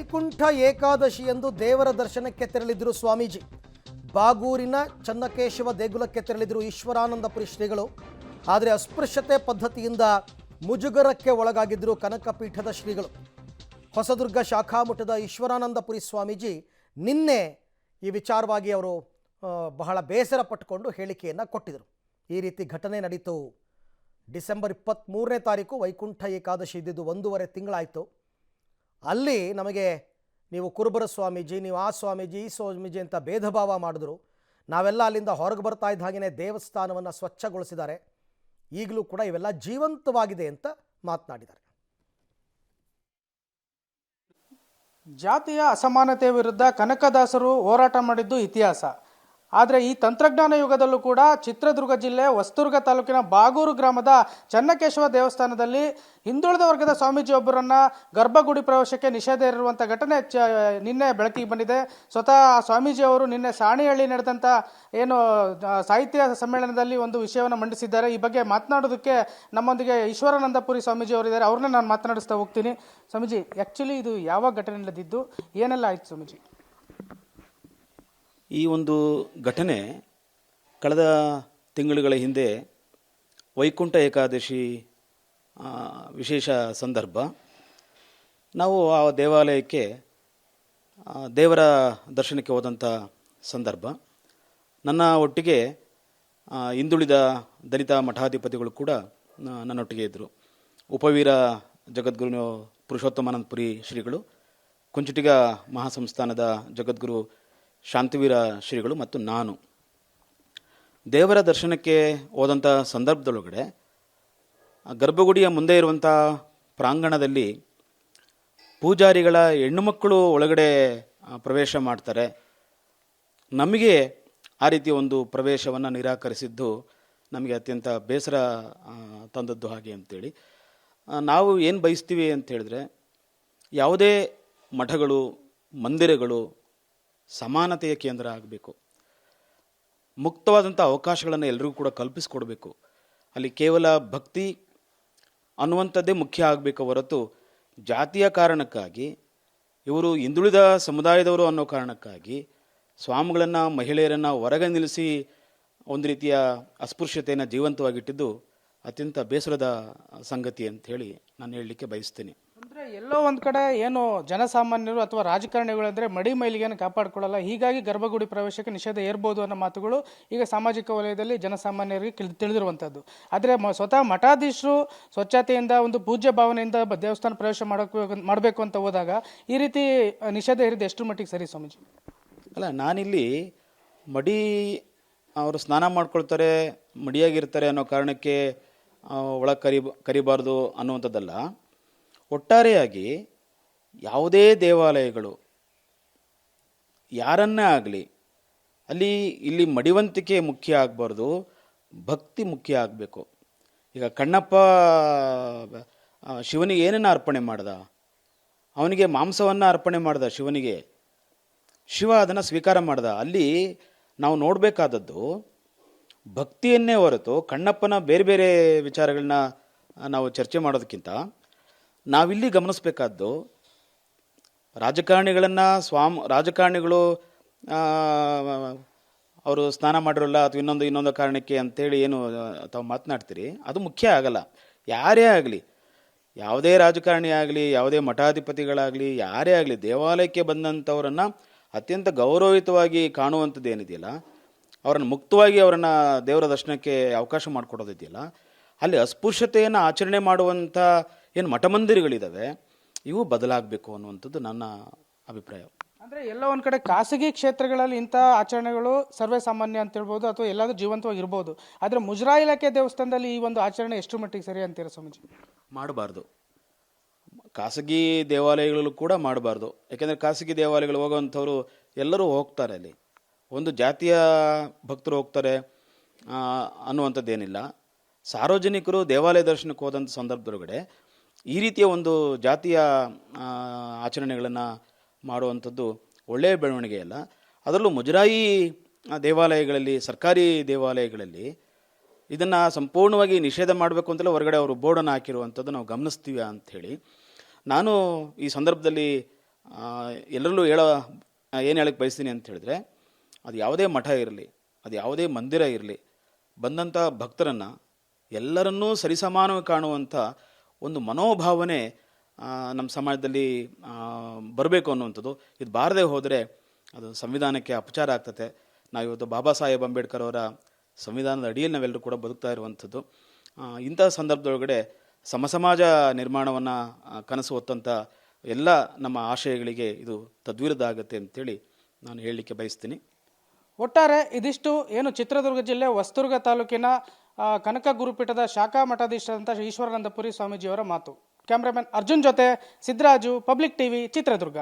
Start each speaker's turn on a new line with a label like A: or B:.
A: ವೈಕುಂಠ ಏಕಾದಶಿಯಂದು ದೇವರ ದರ್ಶನಕ್ಕೆ ತೆರಳಿದ್ರು ಸ್ವಾಮೀಜಿ. ಬಾಗೂರಿನ ಚನ್ನಕೇಶವ ದೇಗುಲಕ್ಕೆ ತೆರಳಿದ್ರು ಈಶ್ವರಾನಂದಪುರಿ ಶ್ರೀಗಳು. ಆದರೆ ಅಸ್ಪೃಶ್ಯತೆ ಪದ್ಧತಿಯಿಂದ ಮುಜುಗರಕ್ಕೆ ಒಳಗಾಗಿದ್ದರು ಕನಕಪೀಠದ ಶ್ರೀಗಳು. ಹೊಸದುರ್ಗ ಶಾಖಾಮಠದ ಈಶ್ವರಾನಂದಪುರಿ ಸ್ವಾಮೀಜಿ ನಿನ್ನೆ ಈ ವಿಚಾರವಾಗಿ ಅವರು ಬಹಳ ಬೇಸರ ಪಟ್ಟುಕೊಂಡು ಹೇಳಿಕೆಯನ್ನು ಕೊಟ್ಟಿದ್ದರು. ಈ ರೀತಿ ಘಟನೆ ನಡೀತು. ಡಿಸೆಂಬರ್ 23ನೇ ತಾರೀಕು ವೈಕುಂಠ ಏಕಾದಶಿ ಇದ್ದಿದ್ದು 1.5 ತಿಂಗಳಾಯಿತು. ಅಲ್ಲಿ ನಮಗೆ ನೀವು ಕುರುಬರ ಸ್ವಾಮೀಜಿ, ನೀವು ಆ ಸ್ವಾಮೀಜಿ, ಈ ಸ್ವಾಮೀಜಿ ಅಂತ ಭೇದ ಭಾವ ಮಾಡಿದ್ರು. ನಾವೆಲ್ಲ ಅಲ್ಲಿಂದ ಹೊರಗೆ ಬರ್ತಾ ಇದ್ದ ಹಾಗೆಯೇ ದೇವಸ್ಥಾನವನ್ನು ಸ್ವಚ್ಛಗೊಳಿಸಿದ್ದಾರೆ. ಈಗಲೂ ಕೂಡ ಇವೆಲ್ಲ ಜೀವಂತವಾಗಿದೆ ಅಂತ ಮಾತನಾಡಿದ್ದಾರೆ.
B: ಜಾತಿಯ ಅಸಮಾನತೆ ವಿರುದ್ಧ ಕನಕದಾಸರು ಹೋರಾಟ ಮಾಡಿದ್ದು ಇತಿಹಾಸ. ಆದರೆ ಈ ತಂತ್ರಜ್ಞಾನ ಯುಗದಲ್ಲೂ ಕೂಡ ಚಿತ್ರದುರ್ಗ ಜಿಲ್ಲೆ ಹೊಸದುರ್ಗ ತಾಲೂಕಿನ ಬಾಗೂರು ಗ್ರಾಮದ ಚನ್ನಕೇಶವ ದೇವಸ್ಥಾನದಲ್ಲಿ ಹಿಂದುಳಿದ ವರ್ಗದ ಸ್ವಾಮೀಜಿಯೊಬ್ಬರನ್ನು ಗರ್ಭಗುಡಿ ಪ್ರವೇಶಕ್ಕೆ ನಿಷೇಧ ಇರುವಂಥ ಘಟನೆ ನಿನ್ನೆ ಬೆಳಕಿಗೆ ಬಂದಿದೆ. ಸ್ವತಃ ಸ್ವಾಮೀಜಿಯವರು ನಿನ್ನೆ ಸಾಣಿಹಳ್ಳಿ ನಡೆದಂಥ ಏನು ಸಾಹಿತ್ಯ ಸಮ್ಮೇಳನದಲ್ಲಿ ಒಂದು ವಿಷಯವನ್ನು ಮಂಡಿಸಿದ್ದಾರೆ. ಈ ಬಗ್ಗೆ ಮಾತನಾಡೋದಕ್ಕೆ ನಮ್ಮೊಂದಿಗೆ ಈಶ್ವರಾನಂದಪುರಿ ಸ್ವಾಮೀಜಿ ಅವರಿದ್ದಾರೆ. ಅವ್ರನ್ನ ನಾನು ಮಾತನಾಡಿಸ್ತಾ ಹೋಗ್ತೀನಿ. ಸ್ವಾಮೀಜಿ, ಆ್ಯಕ್ಚುಲಿ ಇದು ಯಾವ ಘಟನೆ ನಡೆದಿದ್ದು, ಏನೆಲ್ಲ ಆಯ್ತು ಸ್ವಾಮೀಜಿ?
C: ಈ ಒಂದು ಘಟನೆ ಕಳೆದ ತಿಂಗಳುಗಳ ಹಿಂದೆ ವೈಕುಂಠ ಏಕಾದಶಿ ವಿಶೇಷ ಸಂದರ್ಭ. ನಾವು ಆ ದೇವಾಲಯಕ್ಕೆ ದೇವರ ದರ್ಶನಕ್ಕೆ ಹೋದಂಥ ಸಂದರ್ಭ. ನನ್ನ ಒಟ್ಟಿಗೆ ಹಿಂದುಳಿದ ದಲಿತ ಮಠಾಧಿಪತಿಗಳು ಕೂಡ ನನ್ನೊಟ್ಟಿಗೆ ಇದ್ದರು. ಉಪವೀರ ಜಗದ್ಗುರು ಪುರುಷೋತ್ತಮಾನಂದಪುರಿ ಶ್ರೀಗಳು, ಕುಂಚಿಟಿಗ ಮಹಾಸಂಸ್ಥಾನದ ಜಗದ್ಗುರು ಶಾಂತಿವೀರ ಶ್ರೀಗಳು ಮತ್ತು ನಾನು ದೇವರ ದರ್ಶನಕ್ಕೆ ಹೋದಂಥ ಸಂದರ್ಭದೊಳಗಡೆ ಗರ್ಭಗುಡಿಯ ಮುಂದೆ ಇರುವಂಥ ಪ್ರಾಂಗಣದಲ್ಲಿ ಪೂಜಾರಿಗಳ ಹೆಣ್ಣು ಮಕ್ಕಳು ಒಳಗಡೆ ಪ್ರವೇಶ ಮಾಡ್ತಾರೆ. ನಮಗೆ ಆ ರೀತಿಯ ಒಂದು ಪ್ರವೇಶವನ್ನು ನಿರಾಕರಿಸಿದ್ದು ನಮಗೆ ಅತ್ಯಂತ ಬೇಸರ ತಂದದ್ದು. ಹಾಗೆ ಅಂತೇಳಿ ನಾವು ಏನು ಬಯಸ್ತೀವಿ ಅಂತ ಹೇಳಿದ್ರೆ, ಯಾವುದೇ ಮಠಗಳು, ಮಂದಿರಗಳು ಸಮಾನತೆಯ ಕೇಂದ್ರ ಆಗಬೇಕು. ಮುಕ್ತವಾದಂಥ ಅವಕಾಶಗಳನ್ನು ಎಲ್ಲರಿಗೂ ಕೂಡ ಕಲ್ಪಿಸಿಕೊಡ್ಬೇಕು. ಅಲ್ಲಿ ಕೇವಲ ಭಕ್ತಿ ಅನ್ನುವಂಥದ್ದೇ ಮುಖ್ಯ ಆಗಬೇಕು ಹೊರತು ಜಾತಿಯ ಕಾರಣಕ್ಕಾಗಿ, ಇವರು ಹಿಂದುಳಿದ ಸಮುದಾಯದವರು ಅನ್ನೋ ಕಾರಣಕ್ಕಾಗಿ ಸ್ವಾಮಿಗಳನ್ನು, ಮಹಿಳೆಯರನ್ನು ಹೊರಗೆ ನಿಲ್ಲಿಸಿ ಒಂದು ರೀತಿಯ ಅಸ್ಪೃಶ್ಯತೆಯನ್ನು ಜೀವಂತವಾಗಿಟ್ಟಿದ್ದು ಅತ್ಯಂತ ಬೇಸರದ ಸಂಗತಿ ಅಂತ ಹೇಳಿ ನಾನು ಹೇಳಲಿಕ್ಕೆ ಬಯಸ್ತೀನಿ.
B: ಅಂದರೆ ಎಲ್ಲೋ ಒಂದು ಕಡೆ ಏನು ಜನಸಾಮಾನ್ಯರು ಅಥವಾ ರಾಜಕಾರಣಿಗಳು ಅಂದರೆ ಮಡಿ ಮೈಲಿಗೆಯನ್ನು ಕಾಪಾಡಿಕೊಳ್ಳಲ್ಲ, ಹೀಗಾಗಿ ಗರ್ಭಗುಡಿ ಪ್ರವೇಶಕ್ಕೆ ನಿಷೇಧ ಏರ್ಬೋದು ಅನ್ನೋ ಮಾತುಗಳು ಈಗ ಸಾಮಾಜಿಕ ವಲಯದಲ್ಲಿ ಜನಸಾಮಾನ್ಯರಿಗೆ ತಿಳಿದಿರುವಂಥದ್ದು. ಆದರೆ ಸ್ವತಃ ಮಠಾಧೀಶರು ಸ್ವಚ್ಛತೆಯಿಂದ, ಒಂದು ಪೂಜ್ಯ ಭಾವನೆಯಿಂದ ದೇವಸ್ಥಾನ ಪ್ರವೇಶ ಮಾಡಬೇಕು ಅಂತ ಹೋದಾಗ ಈ ರೀತಿ ನಿಷೇಧ ಹೇರಿದ್ದು ಎಷ್ಟು ಮಟ್ಟಿಗೆ ಸರಿ ಸ್ವಾಮೀಜಿ?
C: ಅಲ್ಲ, ನಾನಿಲ್ಲಿ ಮಡಿ ಅವರು ಸ್ನಾನ ಮಾಡ್ಕೊಳ್ತಾರೆ, ಮಡಿಯಾಗಿರ್ತಾರೆ ಅನ್ನೋ ಕಾರಣಕ್ಕೆ ಒಳಗೆ ಕರಿಬಾರ್ದು ಅನ್ನುವಂಥದ್ದಲ್ಲ. ಒಟ್ಟಾರೆಯಾಗಿ ಯಾವುದೇ ದೇವಾಲಯಗಳು ಯಾರನ್ನೇ ಆಗಲಿ, ಇಲ್ಲಿ ಮಡಿವಂತಿಕೆ ಮುಖ್ಯ ಆಗಬಾರ್ದು, ಭಕ್ತಿ ಮುಖ್ಯ ಆಗಬೇಕು. ಈಗ ಕಣ್ಣಪ್ಪ ಶಿವನಿಗೆ ಏನನ್ನು ಅರ್ಪಣೆ ಮಾಡ್ದ? ಅವನಿಗೆ ಮಾಂಸವನ್ನು ಅರ್ಪಣೆ ಮಾಡ್ದ ಶಿವನಿಗೆ. ಶಿವ ಅದನ್ನು ಸ್ವೀಕಾರ ಮಾಡ್ದ. ಅಲ್ಲಿ ನಾವು ನೋಡಬೇಕಾದದ್ದು ಭಕ್ತಿಯನ್ನೇ ಹೊರತು ಕಣ್ಣಪ್ಪನ ಬೇರೆ ಬೇರೆ ವಿಚಾರಗಳನ್ನ ನಾವು ಚರ್ಚೆ ಮಾಡೋದಕ್ಕಿಂತ ನಾವಿಲ್ಲಿ ಗಮನಿಸಬೇಕಾದ್ದು ರಾಜಕಾರಣಿಗಳು ಅವರು ಸ್ನಾನ ಮಾಡಿರಲ್ಲ ಅಥವಾ ಇನ್ನೊಂದು ಕಾರಣಕ್ಕೆ ಅಂತೇಳಿ ಏನು ತಾವು ಮಾತನಾಡ್ತೀರಿ, ಅದು ಮುಖ್ಯ ಆಗಲ್ಲ. ಯಾರೇ ಆಗಲಿ, ಯಾವುದೇ ರಾಜಕಾರಣಿ ಆಗಲಿ, ಯಾವುದೇ ಮಠಾಧಿಪತಿಗಳಾಗಲಿ, ಯಾರೇ ಆಗಲಿ, ದೇವಾಲಯಕ್ಕೆ ಬಂದಂಥವರನ್ನು ಅತ್ಯಂತ ಗೌರವಯುತವಾಗಿ ಕಾಣುವಂಥದ್ದು ಏನಿದೆಯಲ್ಲ, ಅವರನ್ನು ಮುಕ್ತವಾಗಿ ಅವರನ್ನು ದೇವರ ದರ್ಶನಕ್ಕೆ ಅವಕಾಶ ಮಾಡಿಕೊಡೋದಿದೆಯಲ್ಲ, ಅಲ್ಲಿ ಅಸ್ಪೃಶ್ಯತೆಯನ್ನು ಆಚರಣೆ ಮಾಡುವಂಥ ಏನು ಮಠಮಂದಿರಗಳಿದ್ದಾವೆ ಇವು ಬದಲಾಗಬೇಕು ಅನ್ನುವಂಥದ್ದು ನನ್ನ ಅಭಿಪ್ರಾಯ.
B: ಅಂದರೆ ಎಲ್ಲ ಒಂದು ಕಡೆ ಖಾಸಗಿ ಕ್ಷೇತ್ರಗಳಲ್ಲಿ ಇಂಥ ಆಚರಣೆಗಳು ಸರ್ವೇ ಸಾಮಾನ್ಯ ಅಂತ ಹೇಳ್ಬೋದು, ಅಥವಾ ಎಲ್ಲಾದರೂ ಜೀವಂತವಾಗಿರ್ಬೋದು. ಆದರೆ ಮುಜರಾಯಿ ಇಲಾಖೆ ದೇವಸ್ಥಾನದಲ್ಲಿ ಈ ಒಂದು ಆಚರಣೆ ಎಷ್ಟು ಮಟ್ಟಿಗೆ ಸರಿ ಅಂತೀರ ಸ್ವಾಮೀಜಿ?
C: ಮಾಡಬಾರ್ದು. ಖಾಸಗಿ ದೇವಾಲಯಗಳಲ್ಲೂ ಕೂಡ ಮಾಡಬಾರ್ದು. ಯಾಕೆಂದರೆ ಖಾಸಗಿ ದೇವಾಲಯಗಳು ಹೋಗುವಂಥವ್ರು ಎಲ್ಲರೂ ಹೋಗ್ತಾರೆ. ಅಲ್ಲಿ ಒಂದು ಜಾತಿಯ ಭಕ್ತರು ಹೋಗ್ತಾರೆ ಅನ್ನುವಂಥದ್ದೇನಿಲ್ಲ. ಸಾರ್ವಜನಿಕರು ದೇವಾಲಯ ದರ್ಶನಕ್ಕೆ ಹೋದಂಥ ಸಂದರ್ಭದೊಳಗಡೆ ಈ ರೀತಿಯ ಒಂದು ಜಾತಿಯ ಆಚರಣೆಗಳನ್ನು ಮಾಡುವಂಥದ್ದು ಒಳ್ಳೆಯ ಬೆಳವಣಿಗೆ ಅಲ್ಲ. ಅದರಲ್ಲೂ ಮುಜರಾಯಿ ದೇವಾಲಯಗಳಲ್ಲಿ, ಸರ್ಕಾರಿ ದೇವಾಲಯಗಳಲ್ಲಿ ಇದನ್ನು ಸಂಪೂರ್ಣವಾಗಿ ನಿಷೇಧ ಮಾಡಬೇಕು ಅಂತಲೇ ಹೊರಗಡೆ ಅವರು ಬೋರ್ಡನ್ನು ಹಾಕಿರುವಂಥದ್ದು ನಾವು ಗಮನಿಸ್ತೀವಿ ಅಂಥೇಳಿ ನಾನು ಈ ಸಂದರ್ಭದಲ್ಲಿ ಎಲ್ಲರಲ್ಲೂ ಏನು ಹೇಳಕ್ಕೆ ಬಯಸ್ತೀನಿ ಅಂತ ಹೇಳಿದ್ರೆ, ಅದು ಯಾವುದೇ ಮಠ ಇರಲಿ, ಅದು ಯಾವುದೇ ಮಂದಿರ ಇರಲಿ, ಬಂದಂಥ ಭಕ್ತರನ್ನು ಎಲ್ಲರನ್ನೂ ಸರಿಸಮಾನವಾಗಿ ಕಾಣುವಂಥ ಒಂದು ಮನೋಭಾವನೆ ನಮ್ಮ ಸಮಾಜದಲ್ಲಿ ಬರಬೇಕು ಅನ್ನುವಂಥದ್ದು. ಇದು ಬಾರದೆ ಹೋದರೆ ಅದು ಸಂವಿಧಾನಕ್ಕೆ ಅಪಚಾರ ಆಗ್ತದೆ. ನಾವಿವತ್ತು ಬಾಬಾ ಸಾಹೇಬ್ ಅಂಬೇಡ್ಕರ್ ಅವರ ಸಂವಿಧಾನದ ಅಡಿಯಲ್ಲಿ ನಾವೆಲ್ಲರೂ ಕೂಡ ಬದುಕ್ತಾ ಇರುವಂಥದ್ದು. ಇಂಥ ಸಂದರ್ಭದೊಳಗಡೆ ಸಮಾಜ ನಿರ್ಮಾಣವನ್ನು ಕನಸು ಹೊತ್ತಂಥ ಎಲ್ಲ ನಮ್ಮ ಆಶಯಗಳಿಗೆ ಇದು ತದ್ವಿರುದ್ಧ ಆಗುತ್ತೆ ಅಂತೇಳಿ ನಾನು ಹೇಳಲಿಕ್ಕೆ ಬಯಸ್ತೀನಿ.
B: ಒಟ್ಟಾರೆ ಇದಿಷ್ಟು ಏನು ಚಿತ್ರದುರ್ಗ ಜಿಲ್ಲೆ ಹೊಸದುರ್ಗ ತಾಲೂಕಿನ ಕನಕ ಗುರುಪೀಠದ ಶಾಖಾ ಮಠಾಧೀಶರಾದಂಥ ಈಶ್ವರಾನಂದಪುರಿ ಸ್ವಾಮೀಜಿಯವರ ಮಾತು. ಕ್ಯಾಮ್ರಾಮನ್ ಅರ್ಜುನ್ ಜೊತೆ ಸಿದ್ದರಾಜು, ಪಬ್ಲಿಕ್ ಟಿವಿ, ಚಿತ್ರದುರ್ಗ.